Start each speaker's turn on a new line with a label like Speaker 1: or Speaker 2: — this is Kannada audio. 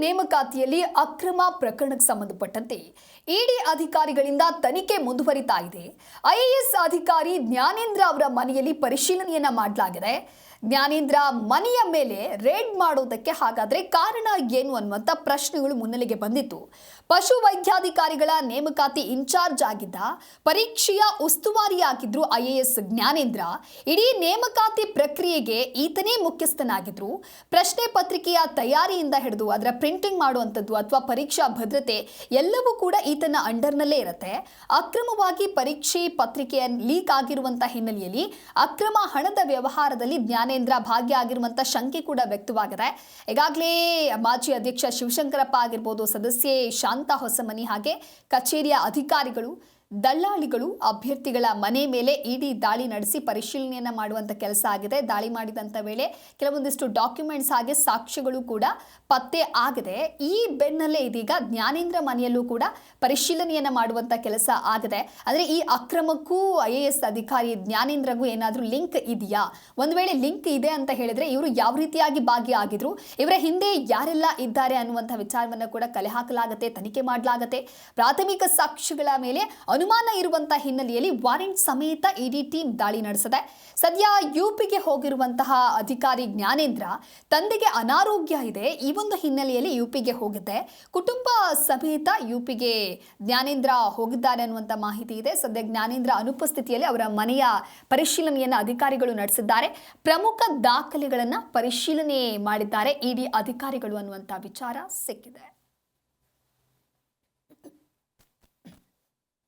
Speaker 1: ನೇಮಕಾತಿಯಲ್ಲಿ ಅಕ್ರಮ ಪ್ರಕರಣಕ್ಕೆ ಸಂಬಂಧಪಟ್ಟಂತೆ ಇಡಿ ಅಧಿಕಾರಿಗಳಿಂದ ತನಿಖೆ ಮುಂದುವರಿತಾ ಇದೆ. ಐಎಎಸ್ ಅಧಿಕಾರಿ ಜ್ಞಾನೇಂದ್ರ ಅವರ ಮನೆಯಲ್ಲಿ ಪರಿಶೀಲನೆಯನ್ನ ಮಾಡಲಾಗಿದೆ. ಜ್ಞಾನೇಂದ್ರ ಮನೆಯ ಮೇಲೆ ರೇಡ್ ಮಾಡೋದಕ್ಕೆ ಹಾಗಾದ್ರೆ ಕಾರಣ ಏನು ಅನ್ನುವಂಥ ಪ್ರಶ್ನೆಗಳು ಮುನ್ನೆಲೆಗೆ ಬಂದಿತ್ತು. ಪಶು ವೈದ್ಯಾಧಿಕಾರಿಗಳ ನೇಮಕಾತಿ ಇನ್ಚಾರ್ಜ್ ಆಗಿದ್ದ, ಪರೀಕ್ಷೆಯ ಉಸ್ತುವಾರಿಯಾಗಿದ್ರು ಐಎಎಸ್ ಜ್ಞಾನೇಂದ್ರ. ಇಡೀ ನೇಮಕಾತಿ ಪ್ರಕ್ರಿಯೆಗೆ ಈತನೇ ಮುಖ್ಯಸ್ಥನಾಗಿದ್ರು. ಪ್ರಶ್ನೆ ಪತ್ರಿಕೆಯ ತಯಾರಿಯಿಂದ ಹಿಡಿದು ಅದರ ಪ್ರಿಂಟಿಂಗ್ ಮಾಡುವಂಥದ್ದು ಅಥವಾ ಪರೀಕ್ಷಾ ಭದ್ರತೆ ಎಲ್ಲವೂ ಕೂಡ ಈತನ ಅಂಡರ್ನಲ್ಲೇ ಇರುತ್ತೆ. ಅಕ್ರಮವಾಗಿ ಪರೀಕ್ಷೆ ಪತ್ರಿಕೆಯ ಲೀಕ್ ಆಗಿರುವಂತಹ ಹಿನ್ನೆಲೆಯಲ್ಲಿ ಅಕ್ರಮ ಹಣದ ವ್ಯವಹಾರದಲ್ಲಿ ಜ್ಞಾನೇಂದ್ರ ಭಾಗಿಯಾಗಿರುವಂತಹ ಶಂಕೆ ಕೂಡ ವ್ಯಕ್ತವಾಗಿದೆ. ಈಗಾಗಲೇ ಮಾಜಿ ಅಧ್ಯಕ್ಷ ಶಿವಶಂಕರಪ್ಪ ಆಗಿರ್ಬೋದು, ಸದಸ್ಯೆ ಶಾಂತಾ ಹೊಸಮನಿ, ಹಾಗೆ ಕಚೇರಿಯ ಅಧಿಕಾರಿಗಳು, ದಳ್ಳಾಳಿಗಳು ಅಭ್ಯರ್ಥಿಗಳ ಮನೆ ಮೇಲೆ ಇಡಿ ದಾಳಿ ನಡೆಸಿ ಪರಿಶೀಲನೆಯನ್ನ ಮಾಡುವಂತ ಕೆಲಸ ಆಗಿದೆ. ದಾಳಿ ಮಾಡಿದಂತ ವೇಳೆ ಕೆಲವೊಂದಿಷ್ಟು ಡಾಕ್ಯುಮೆಂಟ್ಸ್ ಹಾಗೆ ಸಾಕ್ಷ್ಯಗಳು ಕೂಡ ಪತ್ತೆ ಆಗಿದೆ. ಈ ಬೆನ್ನಲ್ಲೇ ಇದೀಗ ಜ್ಞಾನೇಂದ್ರ ಮನೆಯಲ್ಲೂ ಕೂಡ ಪರಿಶೀಲನೆಯನ್ನ ಮಾಡುವಂತ ಕೆಲಸ ಆಗಿದೆ. ಅಂದ್ರೆ ಈ ಅಕ್ರಮಕ್ಕೂ ಐಎಎಸ್ ಅಧಿಕಾರಿ ಜ್ಞಾನೇಂದ್ರಗೂ ಏನಾದರೂ ಲಿಂಕ್ ಇದೆಯಾ? ಒಂದು ವೇಳೆ ಲಿಂಕ್ ಇದೆ ಅಂತ ಹೇಳಿದ್ರೆ ಇವರು ಯಾವ ರೀತಿಯಾಗಿ ಭಾಗಿಯಾಗಿದ್ರು, ಇವರ ಹಿಂದೆ ಯಾರೆಲ್ಲ ಇದ್ದಾರೆ ಅನ್ನುವಂಥ ವಿಚಾರವನ್ನ ಕೂಡ ಕಲೆ ಹಾಕಲಾಗುತ್ತೆ, ತನಿಖೆ ಮಾಡಲಾಗುತ್ತೆ. ಪ್ರಾಥಮಿಕ ಸಾಕ್ಷ್ಯಗಳ ಮೇಲೆ ಅನುಮಾನ ಇರುವಂತಹ ಹಿನ್ನೆಲೆಯಲ್ಲಿ ವಾರೆಂಟ್ ಸಮೇತ ಇಡಿ ಟೀಮ್ ದಾಳಿ ನಡೆಸಿದೆ. ಸದ್ಯ ಯುಪಿಗೆ ಹೋಗಿರುವಂತಹ ಅಧಿಕಾರಿ ಜ್ಞಾನೇಂದ್ರ ತಂದೆಗೆ ಅನಾರೋಗ್ಯ ಇದೆ. ಈ ಒಂದು ಹಿನ್ನೆಲೆಯಲ್ಲಿ ಯುಪಿಗೆ ಹೋಗಿದ್ದೆ, ಕುಟುಂಬ ಸಮೇತ ಯುಪಿಗೆ ಜ್ಞಾನೇಂದ್ರ ಹೋಗಿದ್ದಾರೆ ಅನ್ನುವಂಥ ಮಾಹಿತಿ ಇದೆ. ಸದ್ಯ ಜ್ಞಾನೇಂದ್ರ ಅನುಪಸ್ಥಿತಿಯಲ್ಲಿ ಅವರ ಮನೆಯ ಪರಿಶೀಲನೆಯನ್ನು ಅಧಿಕಾರಿಗಳು ನಡೆಸಿದ್ದಾರೆ. ಪ್ರಮುಖ ದಾಖಲೆಗಳನ್ನು ಪರಿಶೀಲನೆ ಮಾಡಿದ್ದಾರೆ ಇಡಿ ಅಧಿಕಾರಿಗಳು ಅನ್ನುವಂಥ ವಿಚಾರ ಸಿಕ್ಕಿದೆ.